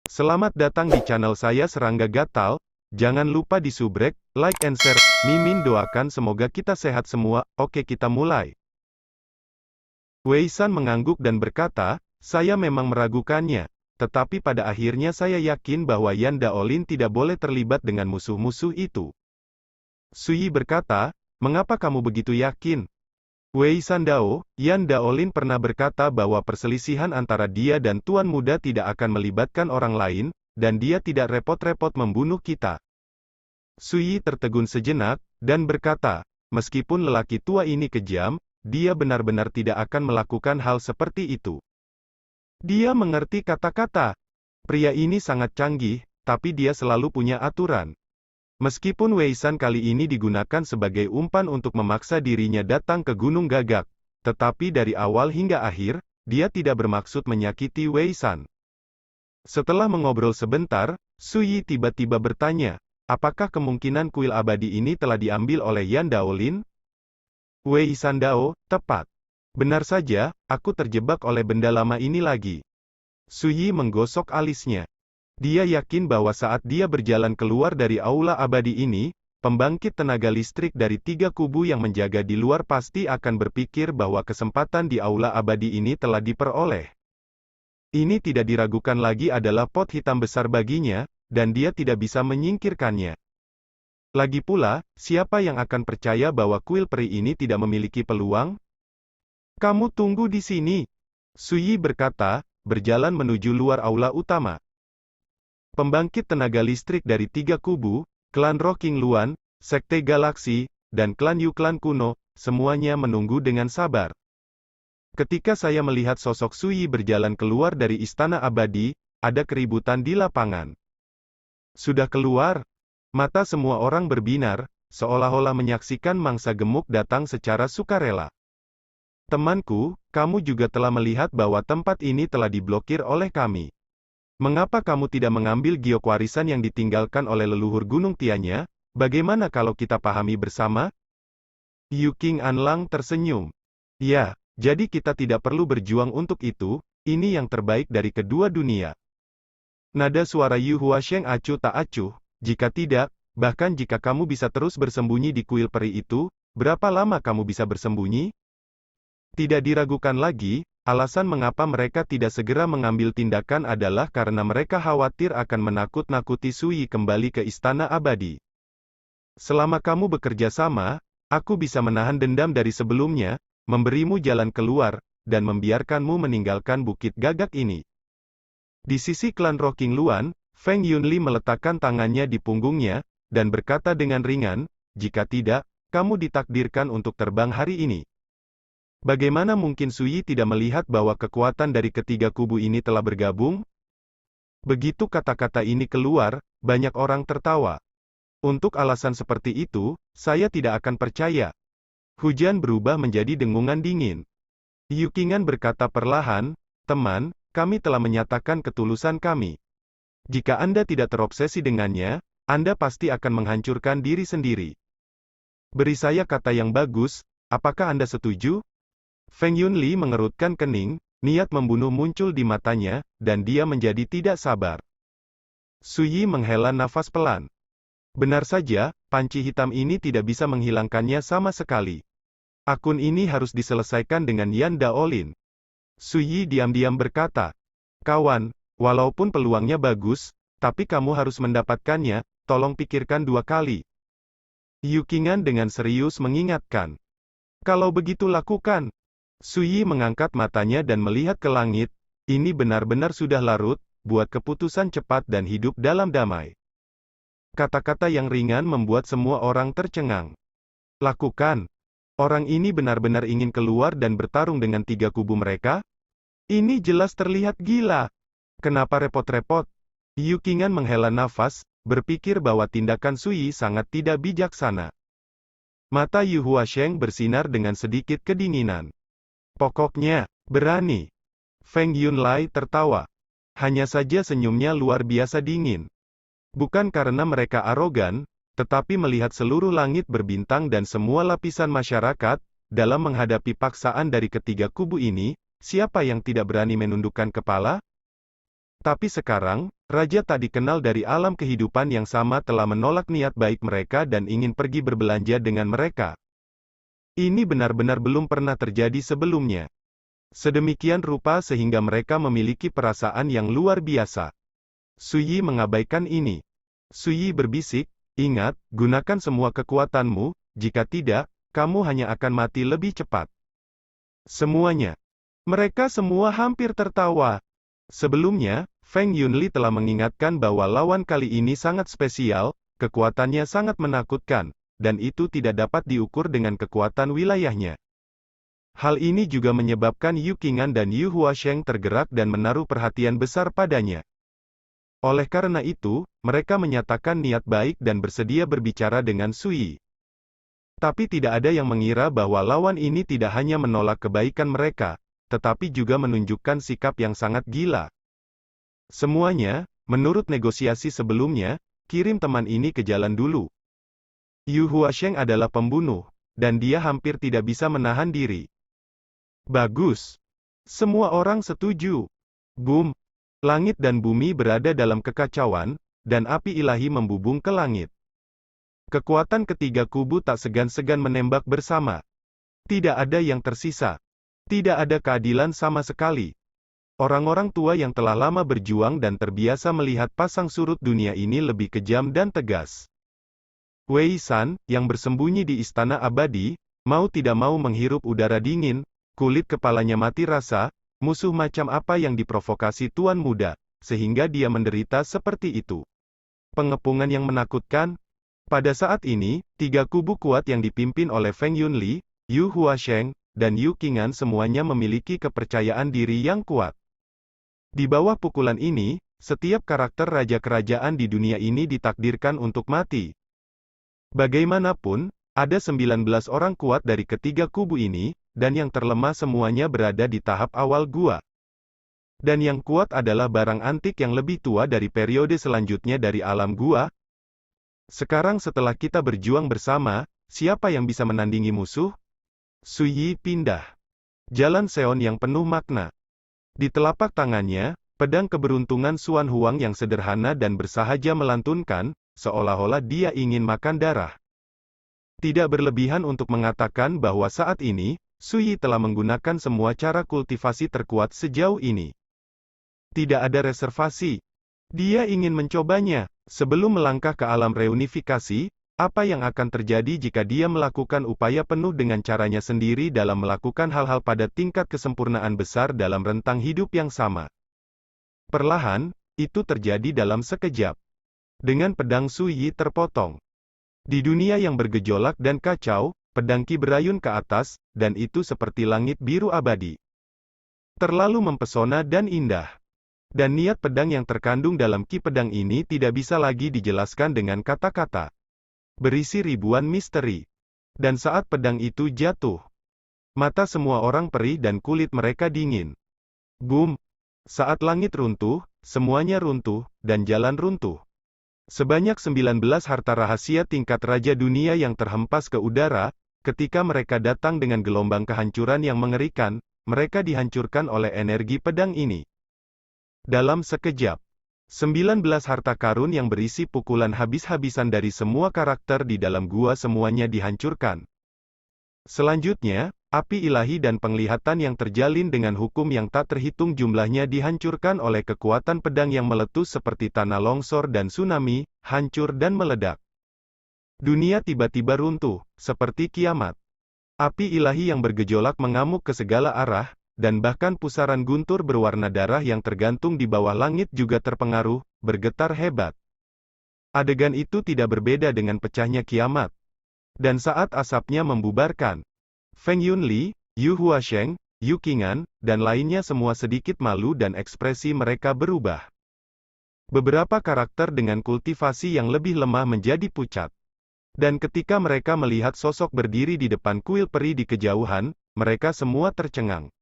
Selamat datang di channel saya Serangga Gatal. Jangan lupa di subrek, like and share. Mimin doakan semoga kita sehat semua. Oke, kita mulai. Wei San mengangguk dan berkata, saya memang meragukannya. Tetapi pada akhirnya saya yakin bahwa Yan Daolin tidak boleh terlibat dengan musuh-musuh itu. Sui berkata, mengapa kamu begitu yakin? Wei Sandao, Yan Daolin pernah berkata bahwa perselisihan antara dia dan Tuan Muda tidak akan melibatkan orang lain, dan dia tidak repot-repot membunuh kita. Sui tertegun sejenak, dan berkata, meskipun lelaki tua ini kejam, dia benar-benar tidak akan melakukan hal seperti itu. Dia mengerti kata-kata. Pria ini sangat canggih, tapi dia selalu punya aturan. Meskipun Wei San kali ini digunakan sebagai umpan untuk memaksa dirinya datang ke Gunung Gagak, tetapi dari awal hingga akhir, dia tidak bermaksud menyakiti Wei San. Setelah mengobrol sebentar, Sui tiba-tiba bertanya, apakah kemungkinan kuil abadi ini telah diambil oleh Yan Daolin? Wei Sandao, tepat. Benar saja, aku terjebak oleh benda lama ini lagi. Sui menggosok alisnya. Dia yakin bahwa saat dia berjalan keluar dari aula abadi ini, pembangkit tenaga listrik dari 3 kubu yang menjaga di luar pasti akan berpikir bahwa kesempatan di aula abadi ini telah diperoleh. Ini tidak diragukan lagi adalah pot hitam besar baginya, dan dia tidak bisa menyingkirkannya. Lagi pula, siapa yang akan percaya bahwa kuil peri ini tidak memiliki peluang? Kamu tunggu di sini. Sui berkata, berjalan menuju luar aula utama. Pembangkit tenaga listrik dari 3 kubu, klan Roh King Luan, Sekte Galaksi, dan klan Yu Klan Kuno, semuanya menunggu dengan sabar. Ketika saya melihat sosok Sui berjalan keluar dari Istana Abadi, ada keributan di lapangan. Sudah keluar? Mata semua orang berbinar, seolah-olah menyaksikan mangsa gemuk datang secara sukarela. Temanku, kamu juga telah melihat bahwa tempat ini telah diblokir oleh kami. Mengapa kamu tidak mengambil giok warisan yang ditinggalkan oleh leluhur Gunung Tianya? Bagaimana kalau kita pahami bersama? Yu King Anlang tersenyum. Ya, jadi kita tidak perlu berjuang untuk itu, ini yang terbaik dari kedua dunia. Nada suara Yu Huasheng acuh tak acuh, jika tidak, bahkan jika kamu bisa terus bersembunyi di kuil peri itu, berapa lama kamu bisa bersembunyi? Tidak diragukan lagi, alasan mengapa mereka tidak segera mengambil tindakan adalah karena mereka khawatir akan menakut-nakuti Sui kembali ke Istana Abadi. Selama kamu bekerja sama, aku bisa menahan dendam dari sebelumnya, memberimu jalan keluar, dan membiarkanmu meninggalkan Bukit Gagak ini. Di sisi klan Roh King Luan, Feng Yunli meletakkan tangannya di punggungnya, dan berkata dengan ringan, jika tidak, kamu ditakdirkan untuk terbang hari ini. Bagaimana mungkin Sui tidak melihat bahwa kekuatan dari ketiga kubu ini telah bergabung? Begitu kata-kata ini keluar, banyak orang tertawa. Untuk alasan seperti itu, saya tidak akan percaya. Hujan berubah menjadi dengungan dingin. Yukingan berkata perlahan, teman, kami telah menyatakan ketulusan kami. Jika Anda tidak terobsesi dengannya, Anda pasti akan menghancurkan diri sendiri. Beri saya kata yang bagus, apakah Anda setuju? Feng Yunli mengerutkan kening, niat membunuh muncul di matanya, dan dia menjadi tidak sabar. Sui menghela nafas pelan. Benar saja, panci hitam ini tidak bisa menghilangkannya sama sekali. Akun ini harus diselesaikan dengan Yan Daolin. Sui diam-diam berkata, kawan, walaupun peluangnya bagus, tapi kamu harus mendapatkannya, tolong pikirkan 2 kali. Yukingan dengan serius mengingatkan. Kalau begitu lakukan. Sui mengangkat matanya dan melihat ke langit, ini benar-benar sudah larut, buat keputusan cepat dan hidup dalam damai. Kata-kata yang ringan membuat semua orang tercengang. Lakukan. Orang ini benar-benar ingin keluar dan bertarung dengan 3 kubu mereka? Ini jelas terlihat gila. Kenapa repot-repot? Yukingan menghela nafas, berpikir bahwa tindakan Sui sangat tidak bijaksana. Mata Yu Huasheng bersinar dengan sedikit kedinginan. Pokoknya, berani. Feng Yunlai tertawa. Hanya saja senyumnya luar biasa dingin. Bukan karena mereka arogan, tetapi melihat seluruh langit berbintang dan semua lapisan masyarakat, dalam menghadapi paksaan dari ketiga kubu ini, siapa yang tidak berani menundukkan kepala? Tapi sekarang, raja tak dikenal dari alam kehidupan yang sama telah menolak niat baik mereka dan ingin pergi berbelanja dengan mereka. Ini benar-benar belum pernah terjadi sebelumnya. Sedemikian rupa sehingga mereka memiliki perasaan yang luar biasa. Suyi mengabaikan ini. Suyi berbisik, ingat, gunakan semua kekuatanmu, jika tidak, kamu hanya akan mati lebih cepat. Semuanya. Mereka semua hampir tertawa. Sebelumnya, Feng Yunli telah mengingatkan bahwa lawan kali ini sangat spesial, kekuatannya sangat menakutkan, dan itu tidak dapat diukur dengan kekuatan wilayahnya. Hal ini juga menyebabkan Yu Qing'an dan Yu Huasheng tergerak dan menaruh perhatian besar padanya. Oleh karena itu, mereka menyatakan niat baik dan bersedia berbicara dengan Suyi. Tapi tidak ada yang mengira bahwa lawan ini tidak hanya menolak kebaikan mereka, tetapi juga menunjukkan sikap yang sangat gila. Semuanya, menurut negosiasi sebelumnya, kirim teman ini ke jalan dulu. Yu Huasheng adalah pembunuh, dan dia hampir tidak bisa menahan diri. Bagus. Semua orang setuju. Boom. Langit dan bumi berada dalam kekacauan, dan api ilahi membubung ke langit. Kekuatan ketiga kubu tak segan-segan menembak bersama. Tidak ada yang tersisa. Tidak ada keadilan sama sekali. Orang-orang tua yang telah lama berjuang dan terbiasa melihat pasang surut dunia ini lebih kejam dan tegas. Wei San, yang bersembunyi di istana abadi, mau tidak mau menghirup udara dingin, kulit kepalanya mati rasa, musuh macam apa yang diprovokasi tuan muda, sehingga dia menderita seperti itu. Pengepungan yang menakutkan. Pada saat ini, tiga kubu kuat yang dipimpin oleh Feng Yunli, Yu Huasheng, dan Yu Qing'an semuanya memiliki kepercayaan diri yang kuat. Di bawah pukulan ini, setiap karakter raja kerajaan di dunia ini ditakdirkan untuk mati. Bagaimanapun, ada 19 orang kuat dari ketiga kubu ini, dan yang terlemah semuanya berada di tahap awal gua. Dan yang kuat adalah barang antik yang lebih tua dari periode selanjutnya dari alam gua. Sekarang setelah kita berjuang bersama, siapa yang bisa menandingi musuh? Suyi pindah. Jalan Seon yang penuh makna. Di telapak tangannya, pedang keberuntungan Xuan Huang yang sederhana dan bersahaja melantunkan, seolah-olah dia ingin makan darah. Tidak berlebihan untuk mengatakan bahwa saat ini, Suyi telah menggunakan semua cara kultivasi terkuat sejauh ini. Tidak ada reservasi. Dia ingin mencobanya. Sebelum melangkah ke alam reunifikasi, apa yang akan terjadi jika dia melakukan upaya penuh dengan caranya sendiri dalam melakukan hal-hal pada tingkat kesempurnaan besar dalam rentang hidup yang sama? Perlahan, itu terjadi dalam sekejap. Dengan pedang Suyi terpotong. Di dunia yang bergejolak dan kacau, pedang Qi berayun ke atas, dan itu seperti langit biru abadi. Terlalu mempesona dan indah. Dan niat pedang yang terkandung dalam Qi pedang ini tidak bisa lagi dijelaskan dengan kata-kata. Berisi ribuan misteri. Dan saat pedang itu jatuh, mata semua orang perih dan kulit mereka dingin. Boom! Saat langit runtuh, semuanya runtuh, dan jalan runtuh. Sebanyak 19 harta rahasia tingkat raja dunia yang terhempas ke udara, ketika mereka datang dengan gelombang kehancuran yang mengerikan, mereka dihancurkan oleh energi pedang ini. Dalam sekejap, 19 harta karun yang berisi pukulan habis-habisan dari semua karakter di dalam gua semuanya dihancurkan. Selanjutnya, api ilahi dan penglihatan yang terjalin dengan hukum yang tak terhitung jumlahnya dihancurkan oleh kekuatan pedang yang meletus seperti tanah longsor dan tsunami, hancur dan meledak. Dunia tiba-tiba runtuh, seperti kiamat. Api ilahi yang bergejolak mengamuk ke segala arah, dan bahkan pusaran guntur berwarna darah yang tergantung di bawah langit juga terpengaruh, bergetar hebat. Adegan itu tidak berbeda dengan pecahnya kiamat. Dan saat asapnya membubarkan, Feng Yunli, Yu Huasheng, Yu Qing'an, dan lainnya semua sedikit malu dan ekspresi mereka berubah. Beberapa karakter dengan kultivasi yang lebih lemah menjadi pucat. Dan ketika mereka melihat sosok berdiri di depan kuil peri di kejauhan, mereka semua tercengang.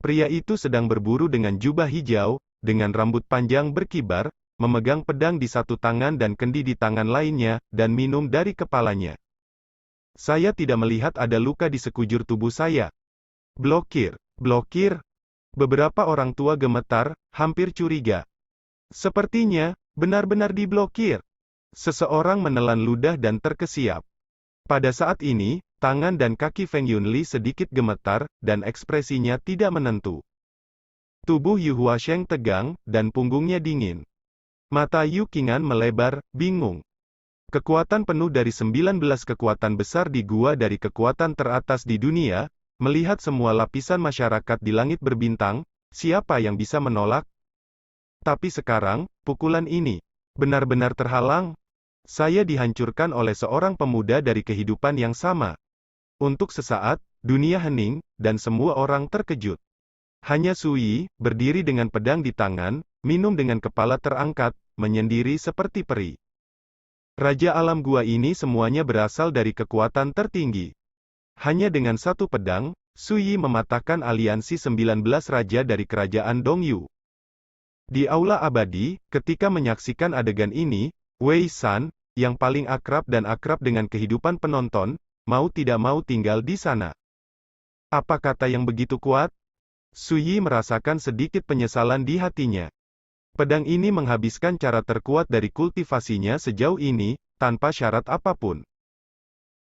Pria itu sedang berburu dengan jubah hijau, dengan rambut panjang berkibar, memegang pedang di satu tangan dan kendi di tangan lainnya, dan minum dari kepalanya. Saya tidak melihat ada luka di sekujur tubuh saya. Blokir, blokir. Beberapa orang tua gemetar, hampir curiga. Sepertinya, benar-benar diblokir. Seseorang menelan ludah dan terkesiap. Pada saat ini, tangan dan kaki Feng Yunli sedikit gemetar, dan ekspresinya tidak menentu. Tubuh Yu Huasheng tegang, dan punggungnya dingin. Mata Yu Qing'an melebar, bingung. Kekuatan penuh dari 19 kekuatan besar di gua dari kekuatan teratas di dunia, melihat semua lapisan masyarakat di langit berbintang, siapa yang bisa menolak? Tapi sekarang, pukulan ini benar-benar terhalang. Saya dihancurkan oleh seorang pemuda dari kehidupan yang sama. Untuk sesaat, dunia hening, dan semua orang terkejut. Hanya Sui, berdiri dengan pedang di tangan, minum dengan kepala terangkat, menyendiri seperti peri. Raja alam gua ini semuanya berasal dari kekuatan tertinggi. Hanya dengan satu pedang, Sui mematahkan aliansi 19 raja dari kerajaan Dongyu. Di aula abadi, ketika menyaksikan adegan ini, Wei San, yang paling akrab dan akrab dengan kehidupan penonton, mau tidak mau tinggal di sana. Apa kata yang begitu kuat? Suyi merasakan sedikit penyesalan di hatinya. Pedang ini menghabiskan cara terkuat dari kultivasinya sejauh ini, tanpa syarat apapun.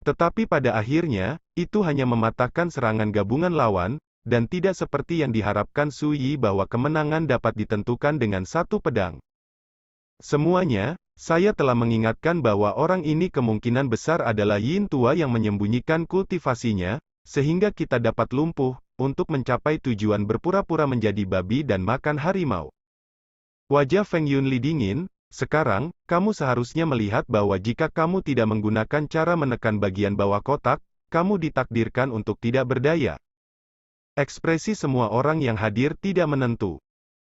Tetapi pada akhirnya, itu hanya mematahkan serangan gabungan lawan, dan tidak seperti yang diharapkan Suyi bahwa kemenangan dapat ditentukan dengan satu pedang. Semuanya, saya telah mengingatkan bahwa orang ini kemungkinan besar adalah Yin tua yang menyembunyikan kultivasinya, sehingga kita dapat lumpuh, untuk mencapai tujuan berpura-pura menjadi babi dan makan harimau. Wajah Feng Yunli dingin, sekarang, kamu seharusnya melihat bahwa jika kamu tidak menggunakan cara menekan bagian bawah kotak, kamu ditakdirkan untuk tidak berdaya. Ekspresi semua orang yang hadir tidak menentu.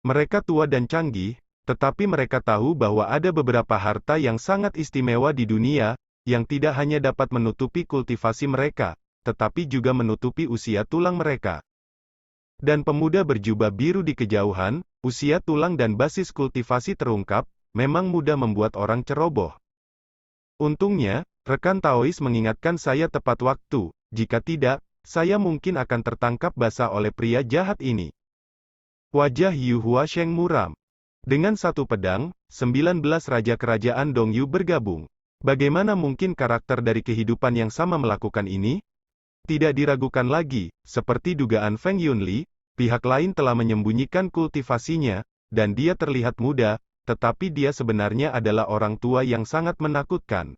Mereka tua dan canggih, tetapi mereka tahu bahwa ada beberapa harta yang sangat istimewa di dunia, yang tidak hanya dapat menutupi kultivasi mereka, tetapi juga menutupi usia tulang mereka. Dan pemuda berjubah biru di kejauhan, usia tulang dan basis kultivasi terungkap, memang mudah membuat orang ceroboh. Untungnya, rekan Taois mengingatkan saya tepat waktu, jika tidak, saya mungkin akan tertangkap basah oleh pria jahat ini. Wajah Yu Huasheng muram. Dengan satu pedang, 19 raja kerajaan Dongyu bergabung. Bagaimana mungkin karakter dari kehidupan yang sama melakukan ini? Tidak diragukan lagi, seperti dugaan Feng Yunli, pihak lain telah menyembunyikan kultivasinya, dan dia terlihat muda, tetapi dia sebenarnya adalah orang tua yang sangat menakutkan.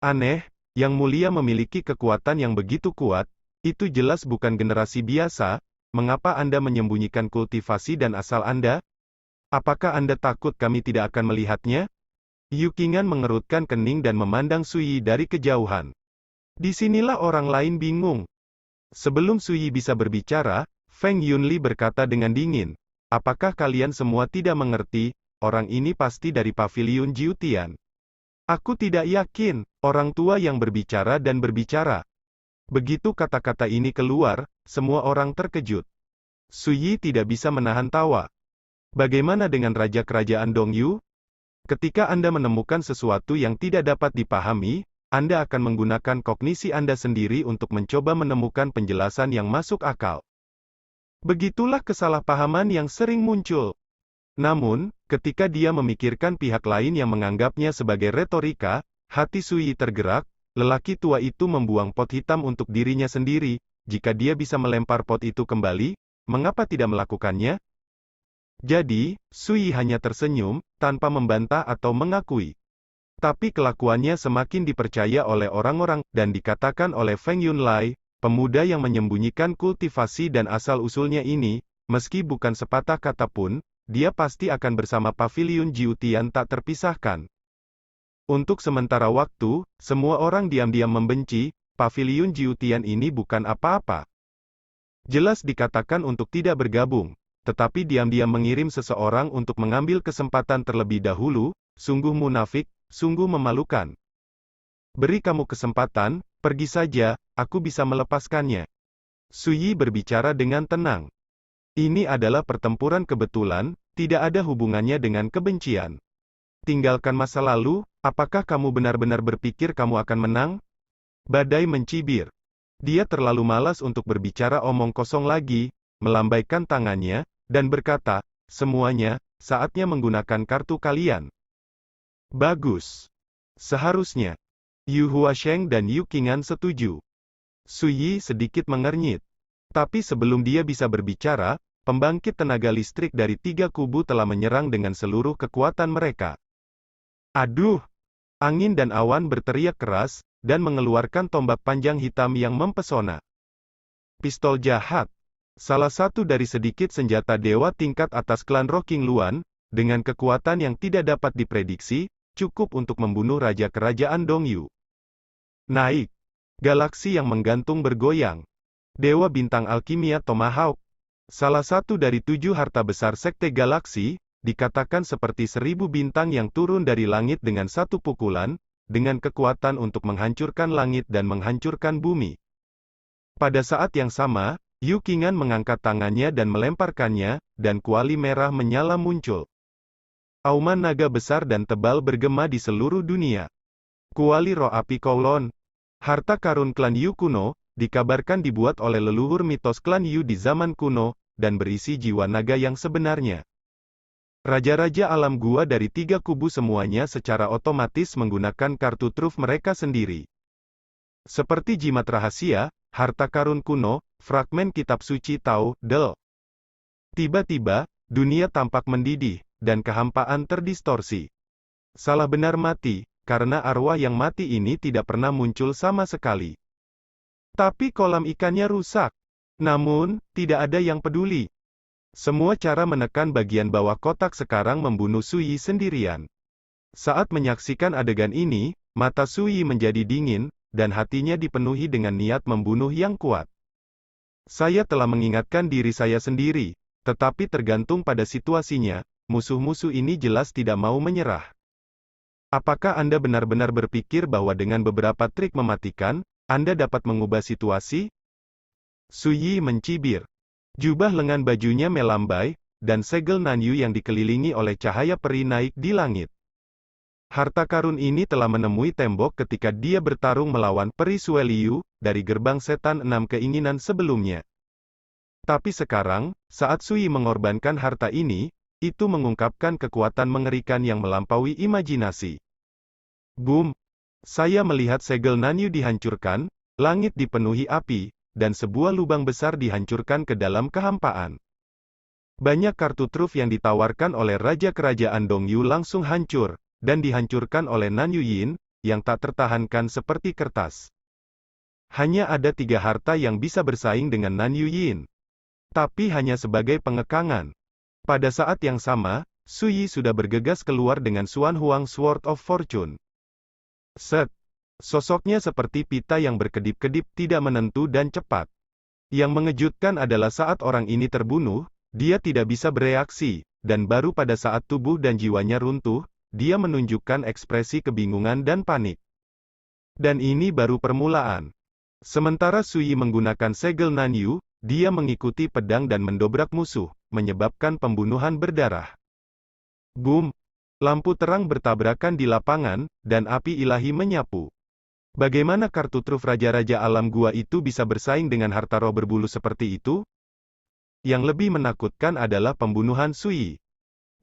Aneh, Yang Mulia memiliki kekuatan yang begitu kuat, itu jelas bukan generasi biasa, mengapa Anda menyembunyikan kultivasi dan asal Anda? Apakah Anda takut kami tidak akan melihatnya? Yu Qing'an mengerutkan kening dan memandang Suyi dari kejauhan. Disinilah orang lain bingung. Sebelum Suyi bisa berbicara, Feng Yunli berkata dengan dingin, apakah kalian semua tidak mengerti, orang ini pasti dari paviliun Jiutian. Aku tidak yakin, orang tua yang berbicara dan berbicara. Begitu kata-kata ini keluar, semua orang terkejut. Suyi tidak bisa menahan tawa. Bagaimana dengan Raja Kerajaan Dongyu? Ketika Anda menemukan sesuatu yang tidak dapat dipahami, Anda akan menggunakan kognisi Anda sendiri untuk mencoba menemukan penjelasan yang masuk akal. Begitulah kesalahpahaman yang sering muncul. Namun, ketika dia memikirkan pihak lain yang menganggapnya sebagai retorika, hati Suyi tergerak. Lelaki tua itu membuang pot hitam untuk dirinya sendiri. Jika dia bisa melempar pot itu kembali, mengapa tidak melakukannya? Jadi, Sui hanya tersenyum, tanpa membantah atau mengakui. Tapi kelakuannya semakin dipercaya oleh orang-orang, dan dikatakan oleh Feng Yunlai, pemuda yang menyembunyikan kultivasi dan asal-usulnya ini, meski bukan sepatah kata pun, dia pasti akan bersama paviliun Jiutian tak terpisahkan. Untuk sementara waktu, semua orang diam-diam membenci, paviliun Jiutian ini bukan apa-apa. Jelas dikatakan untuk tidak bergabung, tetapi diam-diam mengirim seseorang untuk mengambil kesempatan terlebih dahulu, sungguh munafik, sungguh memalukan. Beri kamu kesempatan, pergi saja, aku bisa melepaskannya. Suyi berbicara dengan tenang. Ini adalah pertempuran kebetulan, tidak ada hubungannya dengan kebencian. Tinggalkan masa lalu, apakah kamu benar-benar berpikir kamu akan menang? Badai mencibir. Dia terlalu malas untuk berbicara omong kosong lagi, melambaikan tangannya, dan berkata, semuanya, saatnya menggunakan kartu kalian. Bagus. Seharusnya. Yu Huasheng dan Yu Qing'an setuju. Su Yi sedikit mengernyit. Tapi sebelum dia bisa berbicara, pembangkit tenaga listrik dari 3 kubu telah menyerang dengan seluruh kekuatan mereka. Aduh! Angin dan awan berteriak keras, dan mengeluarkan tombak panjang hitam yang mempesona. Pistol jahat. Salah satu dari sedikit senjata dewa tingkat atas klan Rocking Luan, dengan kekuatan yang tidak dapat diprediksi, cukup untuk membunuh Raja Kerajaan Dongyu. Naik. Galaksi yang menggantung bergoyang. Dewa bintang alkimia Tomahawk. Salah satu dari 7 harta besar Sekte Galaksi, dikatakan seperti 1000 bintang yang turun dari langit dengan satu pukulan, dengan kekuatan untuk menghancurkan langit dan menghancurkan bumi. Pada saat yang sama, Yu Qing'an mengangkat tangannya dan melemparkannya, dan kuali merah menyala muncul. Auman naga besar dan tebal bergema di seluruh dunia. Kuali roh api Kowloon. Harta karun klan Yu kuno, dikabarkan dibuat oleh leluhur mitos klan Yu di zaman kuno, dan berisi jiwa naga yang sebenarnya. Raja-raja alam gua dari 3 kubu semuanya secara otomatis menggunakan kartu truf mereka sendiri. Seperti jimat rahasia, harta karun kuno, fragmen kitab suci Tao, Del. Tiba-tiba, dunia tampak mendidih, dan kehampaan terdistorsi. Salah benar mati, karena arwah yang mati ini tidak pernah muncul sama sekali. Tapi kolam ikannya rusak. Namun, tidak ada yang peduli. Semua cara menekan bagian bawah kotak sekarang membunuh Su Yi sendirian. Saat menyaksikan adegan ini, mata Su Yi menjadi dingin, dan hatinya dipenuhi dengan niat membunuh yang kuat. Saya telah mengingatkan diri saya sendiri, tetapi tergantung pada situasinya, musuh-musuh ini jelas tidak mau menyerah. Apakah Anda benar-benar berpikir bahwa dengan beberapa trik mematikan, Anda dapat mengubah situasi? Su Yi mencibir. Jubah lengan bajunya melambai, dan segel Nanyu yang dikelilingi oleh cahaya peri naik di langit. Harta karun ini telah menemui tembok ketika dia bertarung melawan peri Sueliu, dari gerbang setan 6 keinginan sebelumnya. Tapi sekarang, saat Su Yi mengorbankan harta ini, itu mengungkapkan kekuatan mengerikan yang melampaui imajinasi. Boom! Saya melihat segel Nanyu dihancurkan, langit dipenuhi api, dan sebuah lubang besar dihancurkan ke dalam kehampaan. Banyak kartu truf yang ditawarkan oleh Raja Kerajaan Dongyu langsung hancur, dan dihancurkan oleh Nanyu Yin, yang tak tertahankan seperti kertas. Hanya ada 3 harta yang bisa bersaing dengan Nanyu Yin. Tapi hanya sebagai pengekangan. Pada saat yang sama, Su Yi sudah bergegas keluar dengan Xuan Huang Sword of Fortune. Set. Sosoknya seperti pita yang berkedip-kedip tidak menentu dan cepat. Yang mengejutkan adalah saat orang ini terbunuh, dia tidak bisa bereaksi, dan baru pada saat tubuh dan jiwanya runtuh, dia menunjukkan ekspresi kebingungan dan panik. Dan ini baru permulaan. Sementara Su Yi menggunakan segel Nanyu, dia mengikuti pedang dan mendobrak musuh, menyebabkan pembunuhan berdarah. Boom! Lampu terang bertabrakan di lapangan, dan api ilahi menyapu. Bagaimana kartu truf raja-raja alam gua itu bisa bersaing dengan harta roh berbulu seperti itu? Yang lebih menakutkan adalah pembunuhan Su Yi.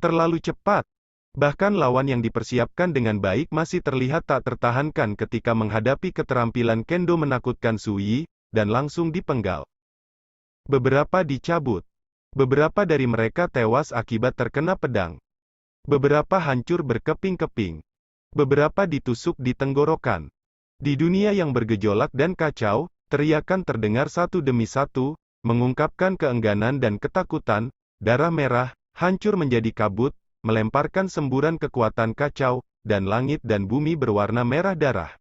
Terlalu cepat. Bahkan lawan yang dipersiapkan dengan baik masih terlihat tak tertahankan ketika menghadapi keterampilan kendo menakutkan Su Yi, dan langsung dipenggal. Beberapa dicabut. Beberapa dari mereka tewas akibat terkena pedang. Beberapa hancur berkeping-keping. Beberapa ditusuk di tenggorokan. Di dunia yang bergejolak dan kacau, teriakan terdengar satu demi satu, mengungkapkan keengganan dan ketakutan. Darah merah, hancur menjadi kabut, melemparkan semburan kekuatan kacau, dan langit dan bumi berwarna merah darah.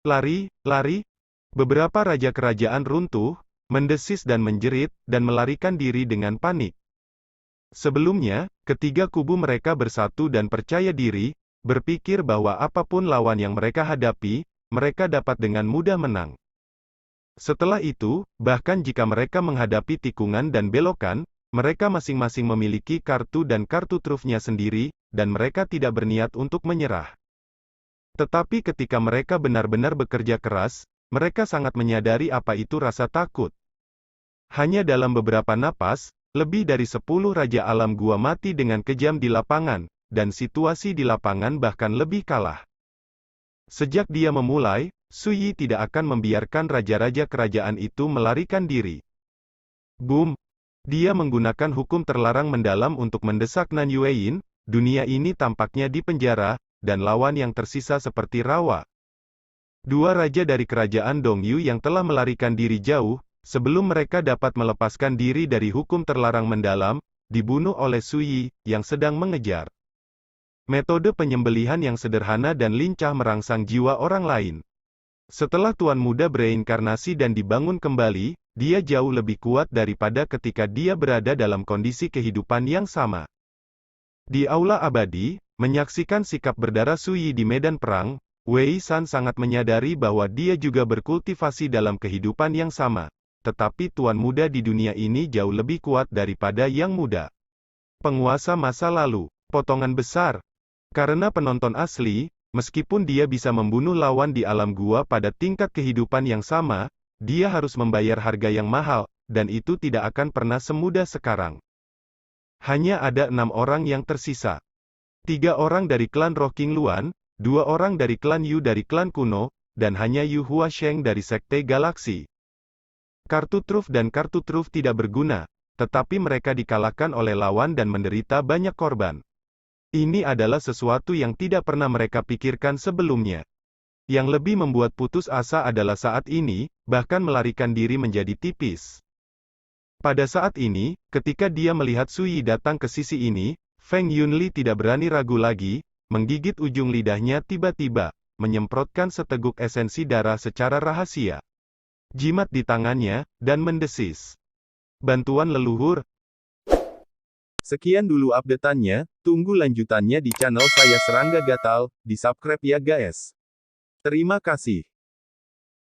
Lari, lari. Beberapa raja kerajaan runtuh, mendesis dan menjerit, dan melarikan diri dengan panik. Sebelumnya, ketiga kubu mereka bersatu dan percaya diri, berpikir bahwa apapun lawan yang mereka hadapi, mereka dapat dengan mudah menang. Setelah itu, bahkan jika mereka menghadapi tikungan dan belokan, mereka masing-masing memiliki kartu dan kartu trufnya sendiri, dan mereka tidak berniat untuk menyerah. Tetapi ketika mereka benar-benar bekerja keras, mereka sangat menyadari apa itu rasa takut. Hanya dalam beberapa napas, Lebih dari 10 Raja Alam Gua mati dengan kejam di lapangan, dan situasi di lapangan bahkan lebih kalah. Sejak dia memulai, Su Yi tidak akan membiarkan raja-raja kerajaan itu melarikan diri. Boom! Dia menggunakan hukum terlarang mendalam untuk mendesak Nan Yuein. Dunia ini tampaknya di penjara, dan lawan yang tersisa seperti rawa. Dua raja dari kerajaan Dongyu yang telah melarikan diri jauh, sebelum mereka dapat melepaskan diri dari hukum terlarang mendalam, dibunuh oleh Su Yi, yang sedang mengejar. Metode penyembelihan yang sederhana dan lincah merangsang jiwa orang lain. Setelah Tuan Muda bereinkarnasi dan dibangun kembali, dia jauh lebih kuat daripada ketika dia berada dalam kondisi kehidupan yang sama. Di Aula Abadi, menyaksikan sikap berdarah Su Yi di medan perang, Wei San sangat menyadari bahwa dia juga berkultivasi dalam kehidupan yang sama. Tetapi Tuan Muda di dunia ini jauh lebih kuat daripada Yang Muda. Penguasa masa lalu, potongan besar. Karena penonton asli, meskipun dia bisa membunuh lawan di alam gua pada tingkat kehidupan yang sama, dia harus membayar harga yang mahal, dan itu tidak akan pernah semudah sekarang. Hanya ada 6 orang yang tersisa. 3 orang dari klan Roh King Luan, 2 orang dari klan Yu dari klan kuno, dan hanya Yu Hua Sheng dari Sekte Galaksi. Kartu truf dan kartu truf tidak berguna, tetapi mereka dikalahkan oleh lawan dan menderita banyak korban. Ini adalah sesuatu yang tidak pernah mereka pikirkan sebelumnya. Yang lebih membuat putus asa adalah saat ini, bahkan melarikan diri menjadi tipis. Pada saat ini, ketika dia melihat Su Yi datang ke sisi ini, Feng Yunli tidak berani ragu lagi, menggigit ujung lidahnya tiba-tiba, menyemprotkan seteguk esensi darah secara rahasia. Jimat di tangannya, dan mendesis. Bantuan leluhur. Sekian dulu update-annya, tunggu lanjutannya di channel saya Serangga Gatal, di subscribe ya guys. Terima kasih.